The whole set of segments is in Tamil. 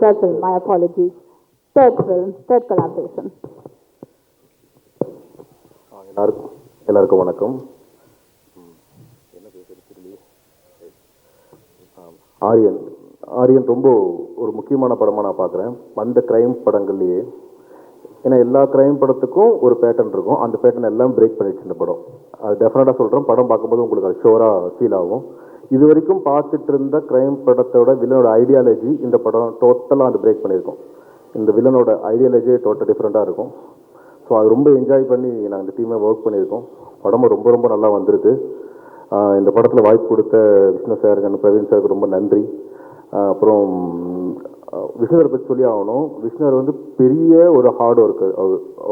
third film, my apologies. Third film, third collaboration. எல்லாருக்கும் வணக்கம். ஆரியன் ரொம்ப ஒரு முக்கியமான படமாக நான் பார்க்குறேன். அந்த கிரைம் படங்கள்லேயே, ஏன்னா எல்லா கிரைம் படத்துக்கும் ஒரு பேட்டர்ன் இருக்கும். அந்த பேட்டர்ன் எல்லாம் பிரேக் பண்ணிடுச்சு இந்த படம். அது டெஃபினட்டாக சொல்கிறேன். படம் பார்க்கும்போது உங்களுக்கு அது ஷோராக ஃபீல் ஆகும். இது வரைக்கும் பார்த்துட்டு இருந்த கிரைம் படத்தோட வில்லனோட ஐடியாலஜி இந்த படம் டோட்டலாக அந்த பிரேக் பண்ணியிருக்கோம். இந்த வில்லனோட ஐடியாலஜியே டோட்டல் டிஃப்ரெண்ட்டாக இருக்கும். ஸோ அது ரொம்ப என்ஜாய் பண்ணி நாங்கள் இந்த டீமை ஒர்க் பண்ணியிருக்கோம். படமும் ரொம்ப ரொம்ப நல்லா வந்திருக்கு. இந்த படத்தில் வாய்ப்பு கொடுத்த விஷ்ணு சார், பிரவீன் சாருக்கு ரொம்ப நன்றி. அப்புறம் விஷ்ணுவரை பற்றி சொல்லி ஆகணும். விஷ்ணுவர் வந்து பெரிய ஒரு ஹார்ட் ஒர்க்கர்.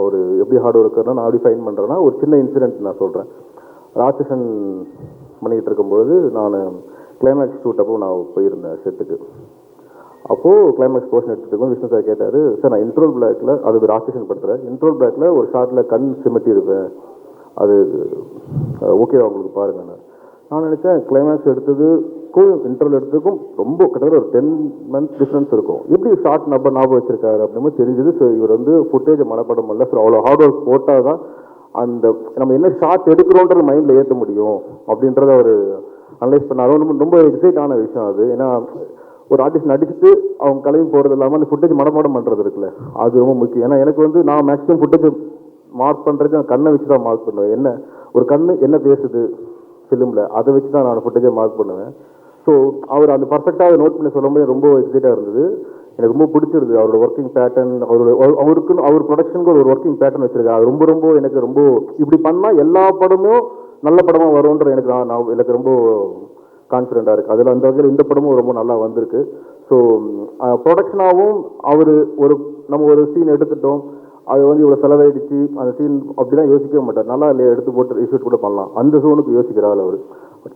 அவர் எப்படி ஹார்ட் ஒர்க்கர்னா, நான் எப்படி ஃபைன் பண்ணுறேன்னா, ஒரு சின்ன இன்சிடென்ட் நான் சொல்கிறேன். ராட்சசன் பண்ணிக்கிட்டு இருக்கும்பொழுது நான் கிளைமேக்ஸ் ஷூட் அப்போ நான் போயிருந்தேன் செட்டுக்கு. அப்போது கிளைமேக்ஸ் போர்ஷன் எடுத்துகிட்டு விஷ்ணு சார் கேட்டார், சார் நான் இன்ட்ரோல் பிளாக்கில், அது ராட்சசன் படுத்துகிறேன், இன்ட்ரோல் பிளாக்கில் ஒரு ஷார்ட்டில் கண் சிமிட்டி இருப்பேன், அது ஓகேவா உங்களுக்கு பாருங்க. நான் நினச்சேன் கிளைமேக்ஸ் எடுத்ததுக்கும் இன்டர்வல் எடுத்ததுக்கும் ரொம்ப கிட்டத்தட்ட ஒரு 10 months டிஃப்ரென்ஸ் இருக்கும். எப்படி ஷார்ட் ஞாபகம் வச்சிருக்காரு அப்படின்னு தெரிஞ்சுது. ஸோ இவர் வந்து ஃபுட்டேஜை மனப்படம் இல்லை. ஸோ அவ்வளோ ஹார்ட் ஒர்க் போட்டால் தான் அந்த நம்ம என்ன ஷார்ட் எடுக்கிறோன்றது மைண்டில் ஏற்ற முடியும் அப்படின்றத அவர் அனலைஸ் பண்ணார். ரொம்ப எக்ஸைட் ஆன விஷயம் அது. ஏன்னா ஒரு ஆர்டிஸ்ட் நடிச்சுட்டு அவங்க கிளம்பி போகிறது இல்லாமல் அந்த ஃபுட்டேஜ் மனப்பாடம் பண்ணுறது இருக்குல்ல, அது ரொம்ப முக்கியம். ஏன்னா எனக்கு வந்து நான் மேக்ஸிமம் ஃபுட்டேஜ் மார்க் பண்ணுறது நான் கண்ணை வச்சு தான் மார்க் பண்ணுவேன். என்ன ஒரு கண்ணு என்ன பேசுது ஃபிலிமில், அதை வச்சு தான் நான் ஃபுட்டேஜை மார்க் பண்ணுவேன். ஸோ அவர் அந்த பர்ஃபெக்டாக அதை நோட் பண்ணி சொல்லும்போது ரொம்ப எக்ஸைட்டாக இருந்தது. எனக்கு ரொம்ப பிடிச்சிருது அவரோட ஒர்க்கிங் பேட்டர்ன். அவருக்குன்னு அவர் ப்ரொடக்ஷனுக்கு ஒரு ஒர்க்கிங் பேட்டர்ன் வச்சுருக்காரு. அது ரொம்ப எனக்கு ரொம்ப இப்படி பண்ணால் எல்லா படமும் நல்ல படமாக வரும்ன்ற எனக்கு ரொம்ப கான்ஃபிடென்ட்டாக இருக்குது. அதில் அந்த வகையில் இந்த படமும் ரொம்ப நல்லா வந்திருக்கு. ஸோ ப்ரொடக்ஷனாகவும் நம்ம ஒரு சீன் எடுத்துட்டோம், அது வந்து இவ்வளோ செலவாயிடுச்சு, அந்த சீன் அப்படிலாம் யோசிக்கவே மாட்டார். நல்லா இல்லையா எடுத்து போட்டு ரீஷூட் கூட பண்ணலாம், அந்த சோனுக்கு யோசிக்கிறாள் அவர்.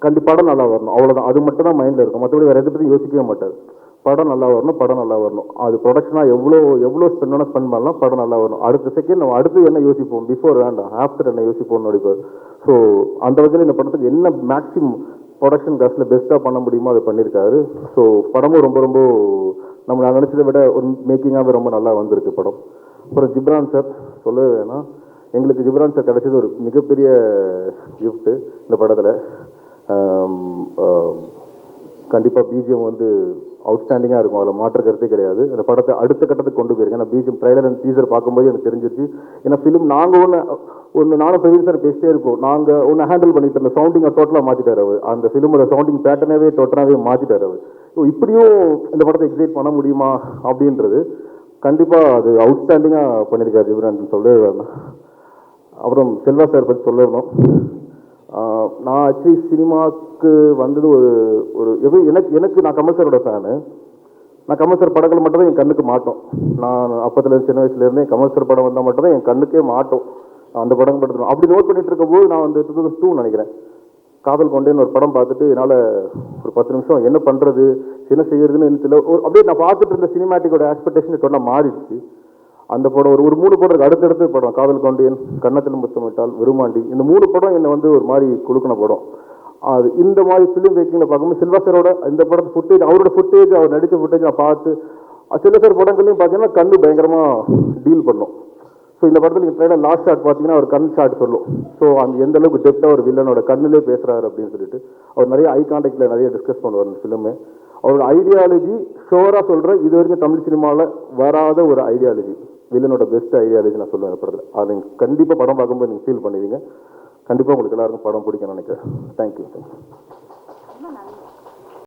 கண்டிப்பாக படம் நல்லா வரணும், அவ்வளோதான். அது மட்டும் தான் மைண்டில் இருக்கும். மற்றபடி வேறு எதை பற்றி யோசிக்கவே மாட்டார். படம் நல்லா வரணும். அது ப்ரொடக்ஷனாக எவ்வளோ ஸ்பெண்ட் பண்ணலாம், படம் நல்லா வரணும். அடுத்த செகண்ட் நம்ம அடுத்து என்ன யோசிப்போம், பிஃபோர் வேண்டாம், ஆஃப்டர் என்ன யோசிப்போம்னு நடிப்பார். ஸோ அந்த வகையில் இந்த படத்துக்கு என்ன மேக்ஸிமம் ப்ரொடக்ஷன் காஸ்ட்டில் பெஸ்ட்டாக பண்ண முடியுமோ அதை பண்ணியிருக்காரு. ஸோ படமும் ரொம்ப நம்ம நான் நினச்சதை விட ஒரு மேக்கிங்காகவே ரொம்ப நல்லா வந்திருக்கு படம். அப்புறம் ஜிப்ரான் சார் சொல்லவே வேணாம். எங்களுக்கு ஜிப்ரான் சார் கிடைச்சது ஒரு மிகப்பெரிய கிஃப்ட்டு இந்த படத்தில். கண்டிப்பாக பிஜிஎம் வந்து அவுட்ஸ்டாண்டிங்காக இருக்கும், அதில் மாற்று கருத்தே கிடையாது. அந்த படத்தை அடுத்த கட்டத்துக்கு கொண்டு போயிருக்கேன். நான் பிஜிஎம் ட்ரைலர் அண்ட் டீசர் பார்க்கும்போது எனக்கு தெரிஞ்சிருச்சு. ஏன்னா ஃபிலிம் நாங்கள் ஒன்று நானும் பிரவீன் சார் பேசிட்டே இருக்கோம். நாங்கள் ஒன்று ஹேண்டில் பண்ணிட்டு இருந்த சவுண்டிங்கை டோட்டலாக மாற்றிட்டார் அவர். அந்த ஃபிலிமோட சவுண்டிங் பேட்டர்னாவே டோட்டலாகவே மாற்றிட்டார் அவர். ஸோ இப்படியும் இந்த படத்தை எக்ஸைட் பண்ண முடியுமா அப்படின்றது கண்டிப்பாக அது அவுட்ஸ்டாண்டிங்காக பண்ணியிருக்காரு ஜிப்ரான் சொல்லவே வேணும். அப்புறம் செல்வா சார் பற்றி சொல்லணும். நான் ஆக்சுவலி சினிமாவுக்கு வந்தது எனக்கு நான் கமல் சாரோட ஃபேனு. நான் கமல் சார் படங்கள் மட்டும் தான் என் கண்ணுக்கு மாட்டோம். நான் அப்பத்துலேருந்து சின்ன வயசுலேருந்தே கமல் சார் படம் வந்தால் மட்டும் தான் என் கண்ணுக்கே மாட்டோம். அந்த படம் படுத்தணும் அப்படி நோட் பண்ணிட்டு இருக்கும்போது நான் வந்து 2002 நினைக்கிறேன், காதல் கொண்டேன்னு ஒரு படம் பார்த்துட்டு என்னால் ஒரு 10 நிமிஷம் என்ன பண்ணுறது என்ன செய்யறதுன்னு தெரியல. அப்படியே நான் பார்த்துட்டு இருந்த சினிமாட்டிக்கோட எக்ஸ்பெக்டேஷன் சொன்னால் மாறிடுச்சு. அந்த படம் ஒரு 3 படம் அடுத்தடுத்து படம், காதல் கொண்டேன், கன்னத்தில் முத்தமிட்டால், விருமாண்டி, இந்த 3 படம் என்னை வந்து ஒரு மாதிரி குழுக்கின படம். அது இந்த மாதிரி ஃபிலிம் மேக்கிங்கில் பார்க்கும்போது சில்வா சாரோட இந்த படத்து ஃபுட்டேஜ், அவரோட ஃபுட்டேஜ், அவர் நடித்த ஃபுட்டேஜ் நான் பார்த்து சில்வா சார் படங்கள்லையும் பார்த்தீங்கன்னா கண்ணு பயங்கரமாக டீல் பண்ணும். ஸோ இந்த படத்தில் நீங்கள் ட்ரைலர் லாஸ்ட் ஷாட் பார்த்தீங்கன்னா அவர் கண் ஷாட் சொல்லும். ஸோ அந்த எந்த அளவுக்கு டெப்த்தாக ஒரு வில்லனோட கண்ணிலே பேசுகிறாரு அப்படின்னு சொல்லிட்டு அவர் நிறைய ஐ கான்டாக்டில் நிறைய டிஸ்கஸ் பண்ணுவார் இந்த ஃபிலிமு. அவரோட ஐடியாலஜி ஷோராக சொல்கிறேன், இது வரைக்கும் தமிழ் சினிமாவில் வராத ஒரு ஐடியாலஜி, வில்லனோட பெஸ்ட் ஐடியாலஜி நான் சொல்லுவேன் படத்தில். அதை நீங்கள் கண்டிப்பாக படம் பார்க்கும்போது நீங்கள் ஃபீல் பண்ணுவீங்க. கண்டிப்பாக உங்களுக்கு எல்லாருக்கும் படம் பிடிக்கும்னு நினைக்கிறேன். தேங்க்யூ.